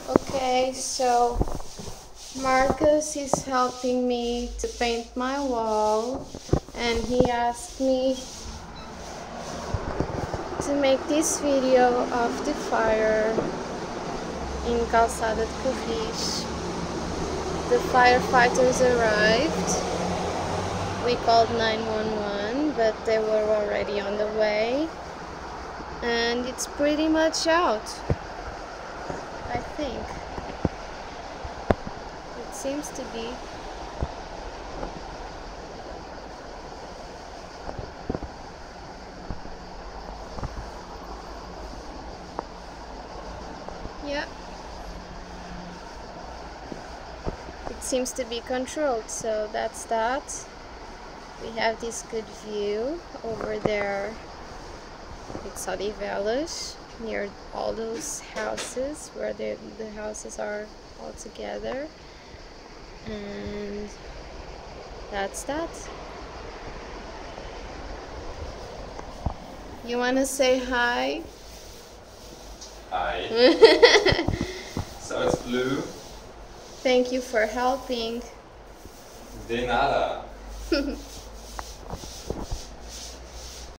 Okay, so Marcus is helping me to paint my wall, and he asked me to make this video of the fire in Calçada de Carris. The firefighters arrived. We called 911, but they were already on the way, and it's pretty much out, I think. It seems to be. Yeah. It seems to be controlled, so that's that. We have this good view over there. It's Odivelas, near all those houses where the houses are all together. And that's that. You want to say hi? Hi. So it's blue. Thank you for helping. De nada.